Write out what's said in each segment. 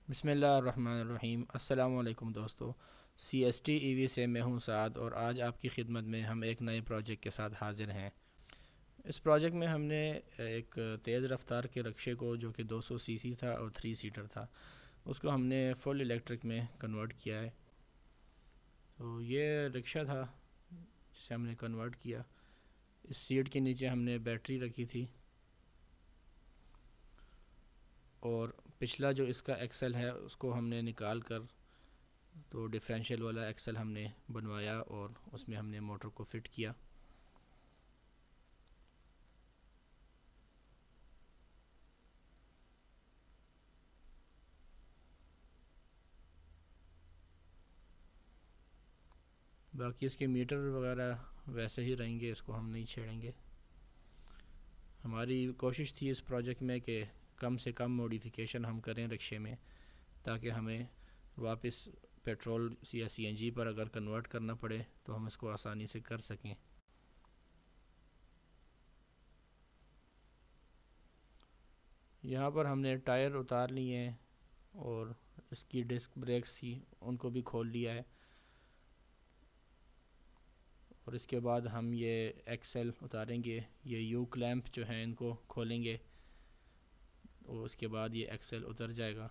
बिस्मिल्लाहिर्रहमानिर्रहीम। अस्सलाम वालेकुम दोस्तों। CST EV से मैं हूं साद और आज आपकी खिदमत में हम एक नए प्रोजेक्ट के साथ हाज़िर हैं। इस प्रोजेक्ट में हमने एक तेज़ रफ्तार के रिक्शे को, जो कि 200 सीसी था और 3 सीटर था, उसको हमने फुल इलेक्ट्रिक में कन्वर्ट किया है। तो ये रिक्शा था जिसे हमने कन्वर्ट किया। इस सीट के नीचे हमने बैटरी रखी थी और पिछला जो इसका एक्सल है उसको हमने निकाल कर तो डिफरेंशियल वाला एक्सल हमने बनवाया और उसमें हमने मोटर को फिट किया। बाकी इसके मीटर वगैरह वैसे ही रहेंगे, इसको हम नहीं छेड़ेंगे। हमारी कोशिश थी इस प्रोजेक्ट में कि कम से कम मॉडिफिकेशन हम करें रिक्शे में, ताकि हमें वापस पेट्रोल या CNG पर अगर कन्वर्ट करना पड़े तो हम इसको आसानी से कर सकें। यहाँ पर हमने टायर उतार लिए हैं और इसकी डिस्क ब्रेक्स थी उनको भी खोल लिया है। और इसके बाद हम ये एक्सल उतारेंगे, ये यू क्लैंप जो हैं इनको खोलेंगे और उसके बाद ये एक्सल उतर जाएगा।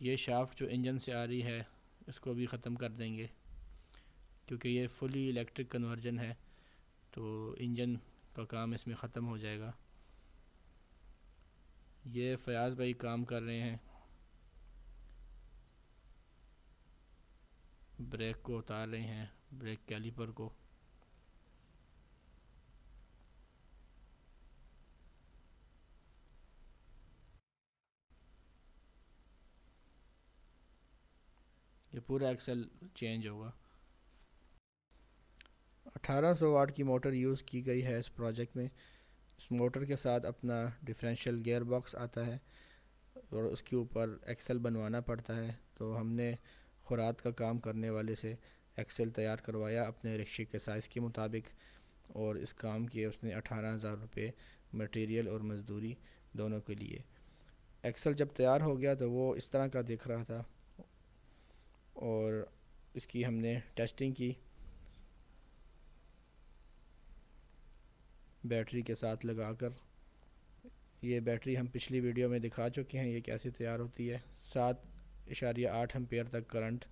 ये शाफ्ट जो इंजन से आ रही है इसको भी ख़त्म कर देंगे, क्योंकि ये फुली इलेक्ट्रिक कन्वर्जन है तो इंजन का काम इसमें ख़त्म हो जाएगा। ये फ़याज़ भाई काम कर रहे हैं, ब्रेक को उतार रहे हैं, ब्रेक कैलिपर को। ये पूरा एक्सल चेंज होगा। 1800 वाट की मोटर यूज़ की गई है इस प्रोजेक्ट में। इस मोटर के साथ अपना डिफरेंशियल गियर बॉक्स आता है और उसके ऊपर एक्सल बनवाना पड़ता है। तो हमने खुरात का काम करने वाले से एक्सल तैयार करवाया अपने रिक्शे के साइज़ के मुताबिक, और इस काम किए उसने 18,000 रुपये मटेरियल और मज़दूरी दोनों के लिए। एक्सल जब तैयार हो गया तो वो इस तरह का दिख रहा था और इसकी हमने टेस्टिंग की बैटरी के साथ लगाकर। ये बैटरी हम पिछली वीडियो में दिखा चुके हैं ये कैसे तैयार होती है। 7.8 एम्पेयर तक करंट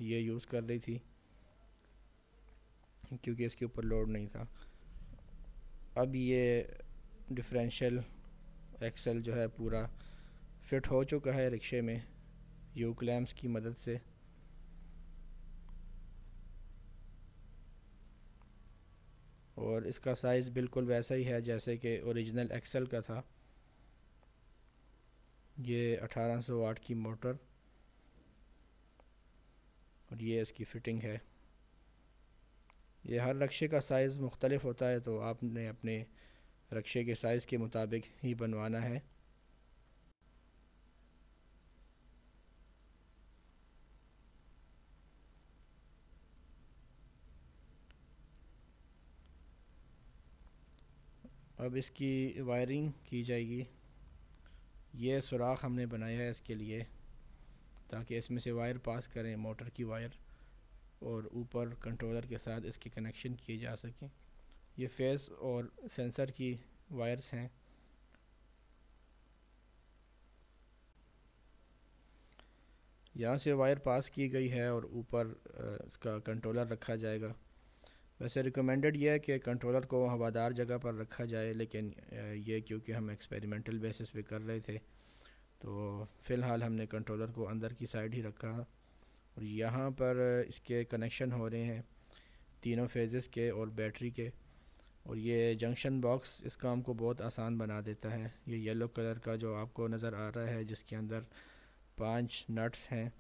ये यूज़ कर रही थी क्योंकि इसके ऊपर लोड नहीं था। अब ये डिफरेंशियल एक्सल जो है पूरा फिट हो चुका है रिक्शे में यू क्लैम्प्स की मदद से। और इसका साइज़ बिल्कुल वैसा ही है जैसे कि ओरिजिनल एक्सल का था। ये 1800 वाट की मोटर और ये इसकी फ़िटिंग है। ये हर रिक्शे का साइज़ मुख्तलिफ होता है तो आपने अपने रिक्शे के साइज़ के मुताबिक ही बनवाना है। अब इसकी वायरिंग की जाएगी। ये सुराख हमने बनाया है इसके लिए ताकि इसमें से वायर पास करें, मोटर की वायर, और ऊपर कंट्रोलर के साथ इसके कनेक्शन किए जा सकें। ये फेस और सेंसर की वायर्स हैं। यहाँ से वायर पास की गई है और ऊपर इसका कंट्रोलर रखा जाएगा। वैसे रिकमेंडेड ये है कि कंट्रोलर को हवादार जगह पर रखा जाए, लेकिन ये क्योंकि हम एक्सपेरिमेंटल बेसिस पे कर रहे थे तो फ़िलहाल हमने कंट्रोलर को अंदर की साइड ही रखा। और यहाँ पर इसके कनेक्शन हो रहे हैं तीनों फेजेस के और बैटरी के। और ये जंक्शन बॉक्स इस काम को बहुत आसान बना देता है। ये येलो कलर का जो आपको नज़र आ रहा है जिसके अंदर 5 नट्स हैं,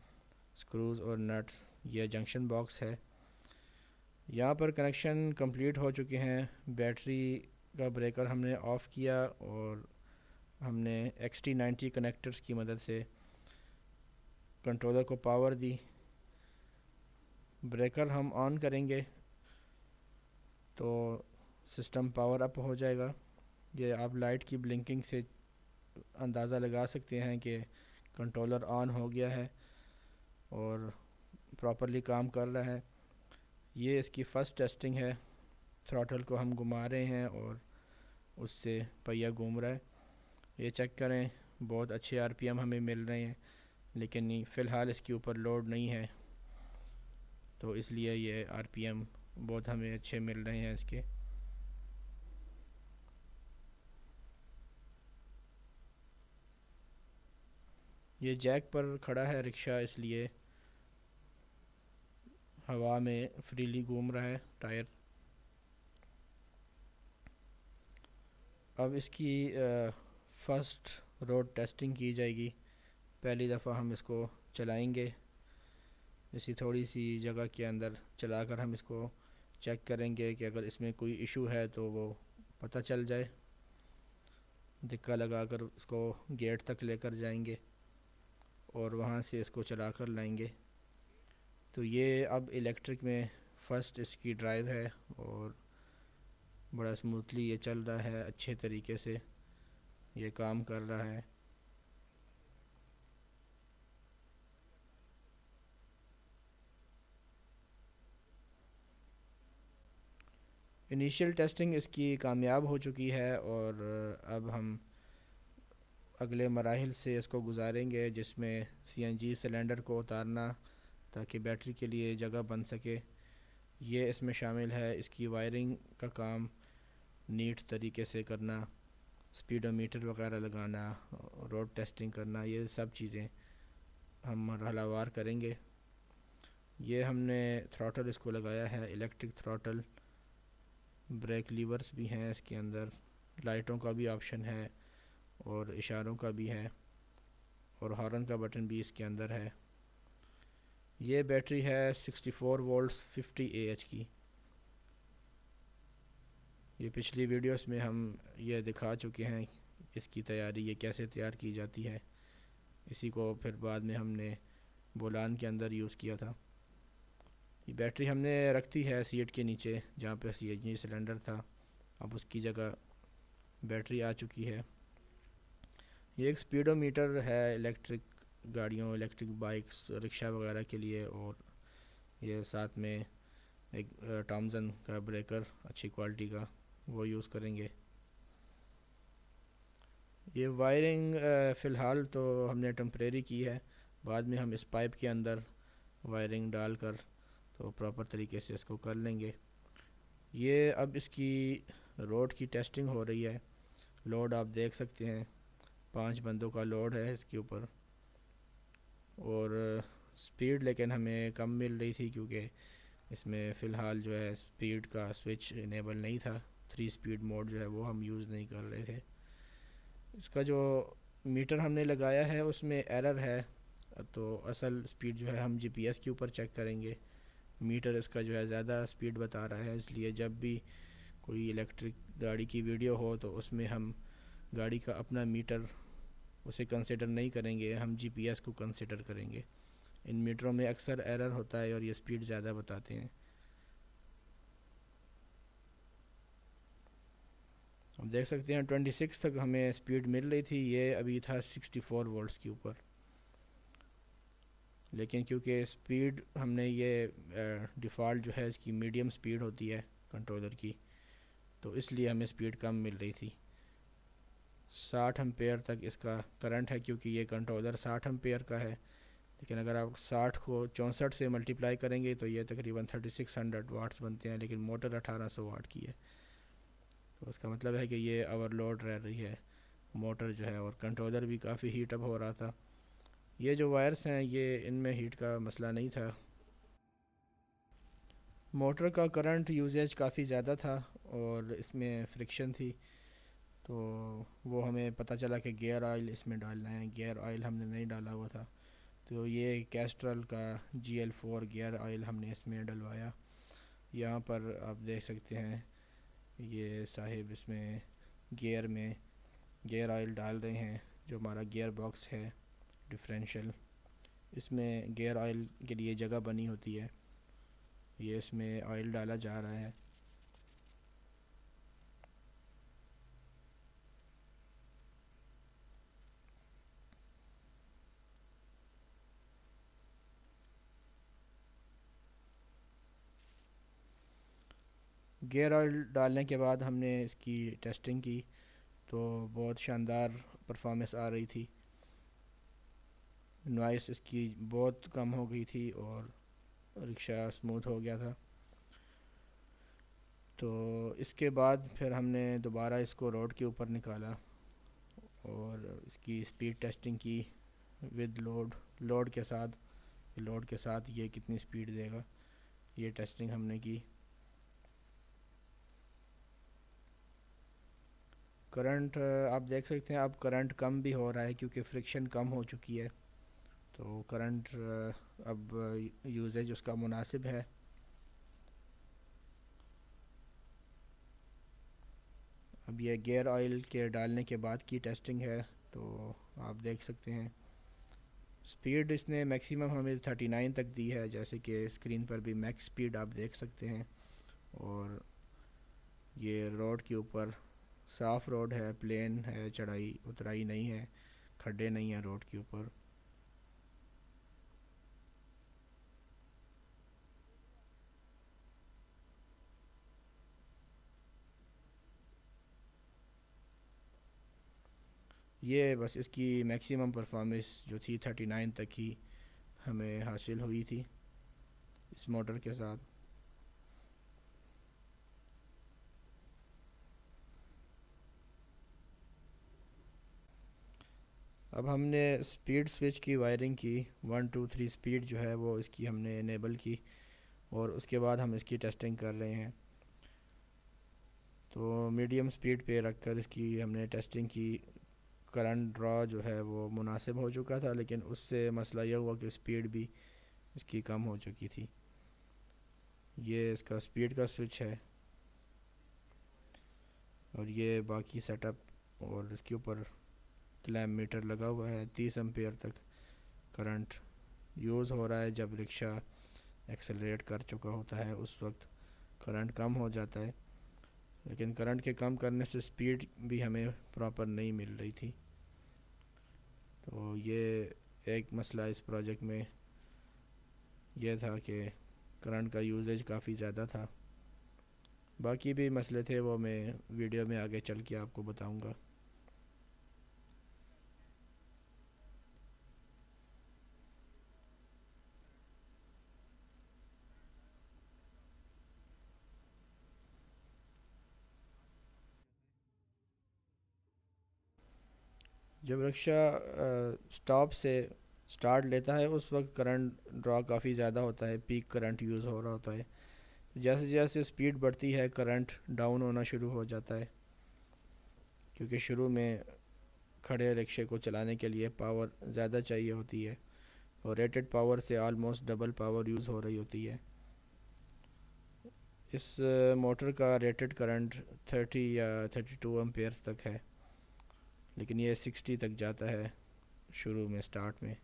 स्क्रूज़ और नट्स, ये जंक्शन बॉक्स है। यहाँ पर कनेक्शन कंप्लीट हो चुके हैं। बैटरी का ब्रेकर हमने ऑफ़ किया और हमने XT90 कनेक्टर्स की मदद से कंट्रोलर को पावर दी। ब्रेकर हम ऑन करेंगे तो सिस्टम पावर अप हो जाएगा। ये आप लाइट की ब्लिंकिंग से अंदाज़ा लगा सकते हैं कि कंट्रोलर ऑन हो गया है और प्रॉपरली काम कर रहा है। ये इसकी फ़र्स्ट टेस्टिंग है। थ्रॉटल को हम घुमा रहे हैं और उससे पहिया घूम रहा है। ये चेक करें, बहुत अच्छे आरपीएम हमें मिल रहे हैं, लेकिन फ़िलहाल इसके ऊपर लोड नहीं है, तो इसलिए ये आरपीएम बहुत हमें अच्छे मिल रहे हैं इसके। ये जैक पर खड़ा है रिक्शा, इसलिए हवा में फ्रीली घूम रहा है टायर। अब इसकी फ़र्स्ट रोड टेस्टिंग की जाएगी। पहली दफ़ा हम इसको चलाएंगे, इसी थोड़ी सी जगह के अंदर चलाकर हम इसको चेक करेंगे कि अगर इसमें कोई इशू है तो वो पता चल जाए। धक्का लगाकर इसको गेट तक लेकर जाएंगे और वहाँ से इसको चला कर लाएंगे। तो ये अब इलेक्ट्रिक में फ़र्स्ट इसकी ड्राइव है और बड़ा स्मूथली ये चल रहा है, अच्छे तरीके से ये काम कर रहा है। इनिशियल टेस्टिंग इसकी कामयाब हो चुकी है और अब हम अगले मराहिल से इसको गुजारेंगे, जिसमें सीएनजी सिलेंडर को उतारना ताकि बैटरी के लिए जगह बन सके, ये इसमें शामिल है। इसकी वायरिंग का काम नीट तरीके से करना, स्पीडोमीटर वगैरह लगाना, रोड टेस्टिंग करना, ये सब चीज़ें हम मरहलावार करेंगे। ये हमने थ्रॉटल इसको लगाया है इलेक्ट्रिक थ्रॉटल, ब्रेक लीवर्स भी हैं इसके अंदर, लाइटों का भी ऑप्शन है और इशारों का भी है और हॉर्न का बटन भी इसके अंदर है। ये बैटरी है 64 वोल्ट्स 50 AH की। ये पिछली वीडियोस में हम ये दिखा चुके हैं इसकी तैयारी, ये कैसे तैयार की जाती है। इसी को फिर बाद में हमने बोलान के अंदर यूज़ किया था। ये बैटरी हमने रख दी है सीट के नीचे जहाँ पे सीएनजी सिलेंडर था, अब उसकी जगह बैटरी आ चुकी है। ये एक स्पीडोमीटर है इलेक्ट्रिक गाड़ियों, इलेक्ट्रिक बाइक्स, रिक्शा वगैरह के लिए, और ये साथ में एक टॉमसन का ब्रेकर अच्छी क्वालिटी का वो यूज़ करेंगे। ये वायरिंग फ़िलहाल तो हमने टेम्परेरी की है, बाद में हम इस पाइप के अंदर वायरिंग डालकर तो प्रॉपर तरीके से इसको कर लेंगे। ये अब इसकी रोड की टेस्टिंग हो रही है। लोड आप देख सकते हैं, 5 बंदों का लोड है इसके ऊपर और स्पीड लेकिन हमें कम मिल रही थी क्योंकि इसमें फ़िलहाल जो है स्पीड का स्विच इनेबल नहीं था। 3 स्पीड मोड जो है वो हम यूज़ नहीं कर रहे थे। इसका जो मीटर हमने लगाया है उसमें एरर है, तो असल स्पीड जो है हम जीपीएस के ऊपर चेक करेंगे। मीटर इसका जो है ज़्यादा स्पीड बता रहा है, इसलिए जब भी कोई इलेक्ट्रिक गाड़ी की वीडियो हो तो उसमें हम गाड़ी का अपना मीटर उसे कंसिडर नहीं करेंगे, हम जीपीएस को कंसिडर करेंगे। इन मीटरों में अक्सर एरर होता है और ये स्पीड ज़्यादा बताते हैं। अब देख सकते हैं 26 तक हमें स्पीड मिल रही थी, ये अभी था 64 वोल्ट्स के ऊपर। लेकिन क्योंकि स्पीड हमने ये डिफ़ॉल्ट जो है इसकी मीडियम स्पीड होती है कंट्रोलर की, तो इसलिए हमें स्पीड कम मिल रही थी। 60 एम्पेयर तक इसका करंट है, क्योंकि ये कंट्रोलर 60 एम्पेयर का है। लेकिन अगर आप 60 को 64 से मल्टीप्लाई करेंगे तो ये तकरीबन 3600 वाट्स बनते हैं, लेकिन मोटर 1800 वाट की है, तो उसका मतलब है कि ये ओवरलोड रह रही है मोटर जो है, और कंट्रोलर भी काफ़ी हीट अप हो रहा था। ये जो वायर्स हैं ये इनमें हीट का मसला नहीं था। मोटर का करंट यूजेज काफ़ी ज़्यादा था और इसमें फ्रिक्शन थी, तो वो हमें पता चला कि गियर ऑयल इसमें डालना है। गियर ऑयल हमने नहीं डाला हुआ था, तो ये कैस्ट्रल का GL4 गियर ऑयल हमने इसमें डलवाया। यहाँ पर आप देख सकते हैं ये साहिब इसमें गियर में गियर ऑयल डाल रहे हैं। जो हमारा गियर बॉक्स है डिफरेंशियल, इसमें गियर ऑयल के लिए जगह बनी होती है, ये इसमें ऑयल डाला जा रहा है। गियर ऑयल डालने के बाद हमने इसकी टेस्टिंग की तो बहुत शानदार परफॉर्मेंस आ रही थी। नॉइस इसकी बहुत कम हो गई थी और रिक्शा स्मूथ हो गया था। तो इसके बाद फिर हमने दोबारा इसको रोड के ऊपर निकाला और इसकी स्पीड टेस्टिंग की विद लोड के साथ। लोड के साथ ये कितनी स्पीड देगा, ये टेस्टिंग हमने की। करंट आप देख सकते हैं अब करंट कम भी हो रहा है क्योंकि फ्रिक्शन कम हो चुकी है। तो करंट अब यूजेज उसका मुनासिब है। अब ये गियर ऑयल के डालने के बाद की टेस्टिंग है। तो आप देख सकते हैं स्पीड इसने मैक्सिमम हमें 39 तक दी है, जैसे कि स्क्रीन पर भी मैक्स स्पीड आप देख सकते हैं। और ये रोड के ऊपर साफ़ रोड है, प्लेन है, चढ़ाई उतराई नहीं है, खड्डे नहीं हैं रोड के ऊपर। ये बस इसकी मैक्सिमम परफॉर्मेंस जो थी 39 तक ही हमें हासिल हुई थी इस मोटर के साथ। अब हमने स्पीड स्विच की वायरिंग की, 1 2 3 स्पीड जो है वो इसकी हमने इनेबल की और उसके बाद हम इसकी टेस्टिंग कर रहे हैं। तो मीडियम स्पीड पे रख कर इसकी हमने टेस्टिंग की। करंट ड्रॉ जो है वो मुनासिब हो चुका था, लेकिन उससे मसला यह हुआ कि स्पीड भी इसकी कम हो चुकी थी। ये इसका स्पीड का स्विच है और ये बाकी सेटअप। और इसके ऊपर क्लैम्प मीटर लगा हुआ है। 30 एम्पेयर तक करंट यूज़ हो रहा है। जब रिक्शा एक्सेलरेट कर चुका होता है उस वक्त करंट कम हो जाता है, लेकिन करंट के कम करने से स्पीड भी हमें प्रॉपर नहीं मिल रही थी। तो ये एक मसला इस प्रोजेक्ट में यह था कि करंट का यूजेज काफ़ी ज़्यादा था। बाकी भी मसले थे वो मैं वीडियो में आगे चल के आपको बताऊंगा। जब रिक्शा स्टॉप से स्टार्ट लेता है उस वक्त करंट ड्रॉ काफ़ी ज़्यादा होता है, पीक करंट यूज़ हो रहा होता है। जैसे जैसे स्पीड बढ़ती है करंट डाउन होना शुरू हो जाता है, क्योंकि शुरू में खड़े रिक्शे को चलाने के लिए पावर ज़्यादा चाहिए होती है और रेटेड पावर से आलमोस्ट डबल पावर यूज़ हो रही होती है। इस मोटर का रेटेड करंट 30 या 32 एम्पेयर्स तक है, लेकिन ये 60 तक जाता है शुरू में स्टार्ट में।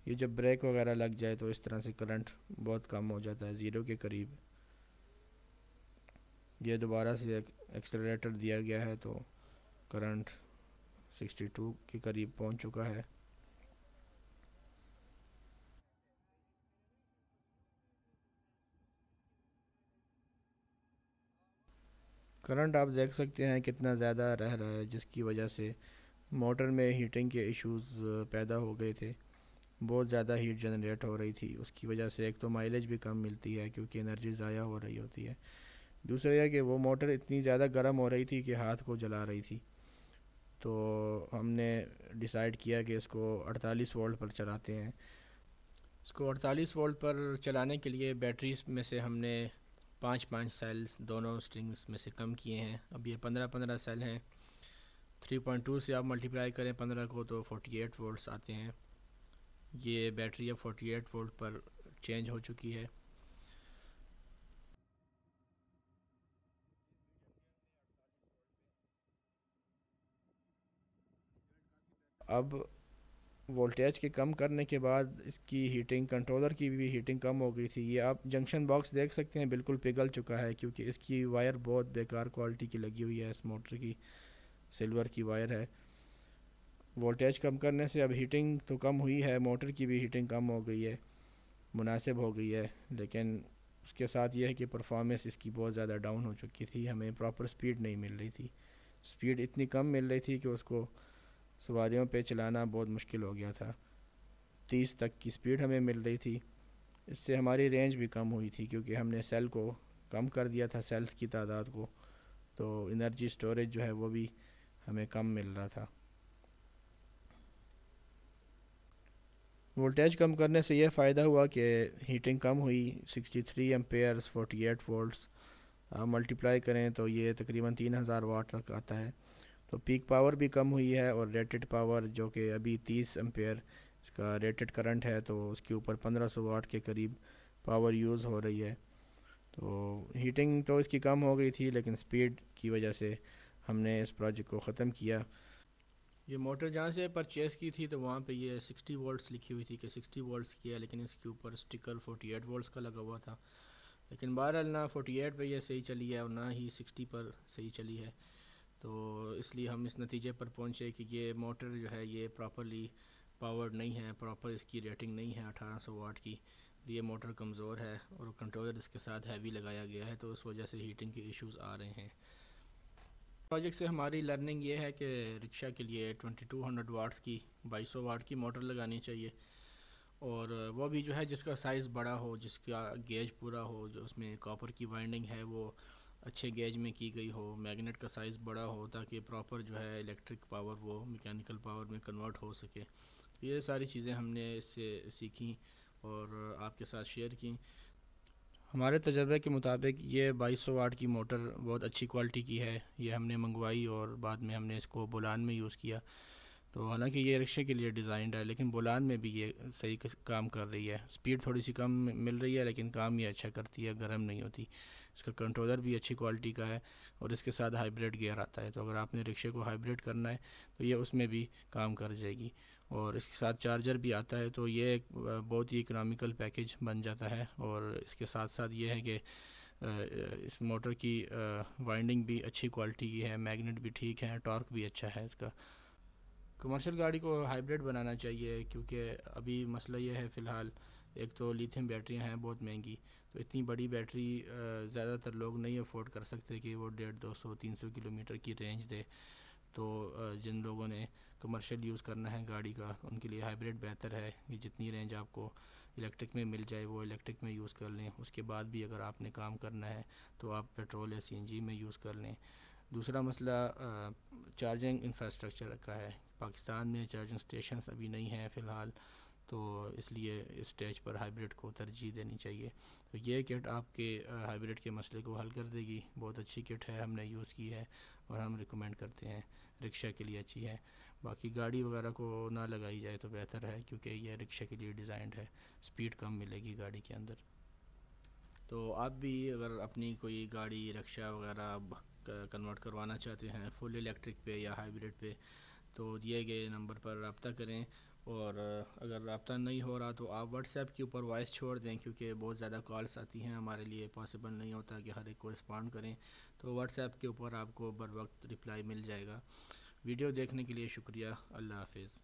ये जब ब्रेक वगैरह लग जाए तो इस तरह से करंट बहुत कम हो जाता है, ज़ीरो के करीब। ये दोबारा से एक्सेलरेटर दिया गया है तो करंट 62 के करीब पहुंच चुका है। करंट आप देख सकते हैं कितना ज़्यादा रह रहा है, जिसकी वजह से मोटर में हीटिंग के इश्यूज़ पैदा हो गए थे। बहुत ज़्यादा हीट जनरेट हो रही थी, उसकी वजह से एक तो माइलेज भी कम मिलती है क्योंकि एनर्जी ज़ाया हो रही होती है। दूसरा यह कि वो मोटर इतनी ज़्यादा गर्म हो रही थी कि हाथ को जला रही थी। तो हमने डिसाइड किया कि इसको 48 वोल्ट पर चलाते हैं। इसको 48 वोल्ट पर चलाने के लिए बैटरी में से हमने 5 5 सेल्स दोनों स्ट्रिंग्स में से कम किए हैं। अब ये 15 15 सेल हैं। 3.2 से आप मल्टीप्लाई करें 15 को तो 48 वोल्ट्स आते हैं। ये बैटरी अब 48 वोल्ट पर चेंज हो चुकी है। अब वोल्टेज के कम करने के बाद इसकी हीटिंग, कंट्रोलर की भी हीटिंग कम हो गई थी। ये आप जंक्शन बॉक्स देख सकते हैं बिल्कुल पिघल चुका है क्योंकि इसकी वायर बहुत बेकार क्वालिटी की लगी हुई है। इस मोटर की सिल्वर की वायर है। वोल्टेज कम करने से अब हीटिंग तो कम हुई है, मोटर की भी हीटिंग कम हो गई है, मुनासिब हो गई है, लेकिन उसके साथ ये है कि परफॉर्मेंस इसकी बहुत ज़्यादा डाउन हो चुकी थी, हमें प्रॉपर स्पीड नहीं मिल रही थी। स्पीड इतनी कम मिल रही थी कि उसको सवारियों पे चलाना बहुत मुश्किल हो गया था। 30 तक की स्पीड हमें मिल रही थी। इससे हमारी रेंज भी कम हुई थी क्योंकि हमने सेल को कम कर दिया था, सेल्स की तादाद को, तो एनर्जी स्टोरेज जो है वो भी हमें कम मिल रहा था। वोल्टेज कम करने से ये फ़ायदा हुआ कि हीटिंग कम हुई। 63 एम्पेयर्स 48 वोल्ट्स आप मल्टीप्लाई करें तो ये तकरीबन 3000 वाट तक आता है। तो पीक पावर भी कम हुई है और रेटेड पावर जो कि अभी 30 एम्पेयर इसका रेटेड करंट है, तो उसके ऊपर 1500 वाट के करीब पावर यूज़ हो रही है। तो हीटिंग तो इसकी कम हो गई थी, लेकिन स्पीड की वजह से हमने इस प्रोजेक्ट को ख़त्म किया। ये मोटर जहाँ से परचेज़ की थी तो वहाँ पे ये 60 वोल्ट्स लिखी हुई थी कि 60 वोल्ट्स की है, लेकिन इसके ऊपर स्टिकर 48 वोल्ट्स का लगा हुआ था। लेकिन बहरहाल ना 48 पे ये सही चली है और ना ही 60 पर सही चली है। तो इसलिए हम इस नतीजे पर पहुँचे कि ये मोटर जो है ये प्रॉपरली पावर्ड नहीं है, प्रॉपर इसकी रेटिंग नहीं है 1800 वाट की। ये मोटर कमज़ोर है और कंट्रोलर इसके साथ हैवी लगाया गया है, तो उस वजह से हीटिंग के इश्यूज़ आ रहे हैं। प्रोजेक्ट से हमारी लर्निंग ये है कि रिक्शा के लिए 2200 वाट्स की 2200 वाट की मोटर लगानी चाहिए, और वो भी जो है जिसका साइज़ बड़ा हो, जिसका गेज पूरा हो, जो उसमें कॉपर की वाइंडिंग है वो अच्छे गेज में की गई हो, मैग्नेट का साइज़ बड़ा हो, ताकि प्रॉपर जो है इलेक्ट्रिक पावर वो मैकेनिकल पावर में कन्वर्ट हो सके। ये सारी चीज़ें हमने इससे सीखी और आपके साथ शेयर की। हमारे तजर्बे के मुताबिक ये 2200 वाट की मोटर बहुत अच्छी क्वालिटी की है। ये हमने मंगवाई और बाद में हमने इसको बोलान में यूज़ किया। तो हालांकि ये रिक्शे के लिए डिज़ाइंड है, लेकिन बोलान में भी ये सही काम कर रही है। स्पीड थोड़ी सी कम मिल रही है, लेकिन काम ये अच्छा करती है, गर्म नहीं होती। इसका कंट्रोलर भी अच्छी क्वालिटी का है और इसके साथ हाइब्रिड गियर आता है, तो अगर आपने रिक्शे को हाइब्रिड करना है तो ये उसमें भी काम कर जाएगी। और इसके साथ चार्जर भी आता है, तो ये एक बहुत ही इकनॉमिकल पैकेज बन जाता है। और इसके साथ साथ ये है कि इस मोटर की वाइंडिंग भी अच्छी क्वालिटी की है, मैग्नेट भी ठीक है, टॉर्क भी अच्छा है इसका। कमर्शियल गाड़ी को हाइब्रिड बनाना चाहिए, क्योंकि अभी मसला ये है फ़िलहाल, एक तो लिथियम बैटरियां हैं बहुत महंगी, तो इतनी बड़ी बैटरी ज़्यादातर लोग नहीं अफोर्ड कर सकते कि वो 150-200-300 किलोमीटर की रेंज दे। तो जिन लोगों ने कमर्शियल यूज़ करना है गाड़ी का, उनके लिए हाइब्रिड बेहतर है कि जितनी रेंज आपको इलेक्ट्रिक में मिल जाए वो इलेक्ट्रिक में यूज़ कर लें। उसके बाद भी अगर आपने काम करना है तो आप पेट्रोल या सीएनजी में यूज़ कर लें। दूसरा मसला चार्जिंग इंफ्रास्ट्रक्चर का है। पाकिस्तान में चार्जिंग स्टेशंस अभी नहीं हैं फ़िलहाल, तो इसलिए इस स्टेज पर हाइब्रिड को तरजीह देनी चाहिए। तो ये किट आपके हाइब्रिड के मसले को हल कर देगी। बहुत अच्छी किट है, हमने यूज़ की है और हम रिकमेंड करते हैं, रिक्शा के लिए अच्छी है। बाकी गाड़ी वगैरह को ना लगाई जाए तो बेहतर है, क्योंकि यह रिक्शा के लिए डिज़ाइंड है, स्पीड कम मिलेगी गाड़ी के अंदर। तो आप भी अगर अपनी कोई गाड़ी रिक्शा वगैरह कन्वर्ट करवाना चाहते हैं फुल इलेक्ट्रिक पे या हाइब्रिड पे, तो दिए गए नंबर पर रब्ता करें। और अगर रब्ता नहीं हो रहा तो आप व्हाट्सएप के ऊपर वॉइस छोड़ दें, क्योंकि बहुत ज़्यादा कॉल्स आती हैं, हमारे लिए पॉसिबल नहीं होता कि हर एक को रिस्पॉन्ड करें। तो व्हाट्सएप के ऊपर आपको बर वक्त रिप्लाई मिल जाएगा। वीडियो देखने के लिए शुक्रिया। अल्लाह हाफिज़।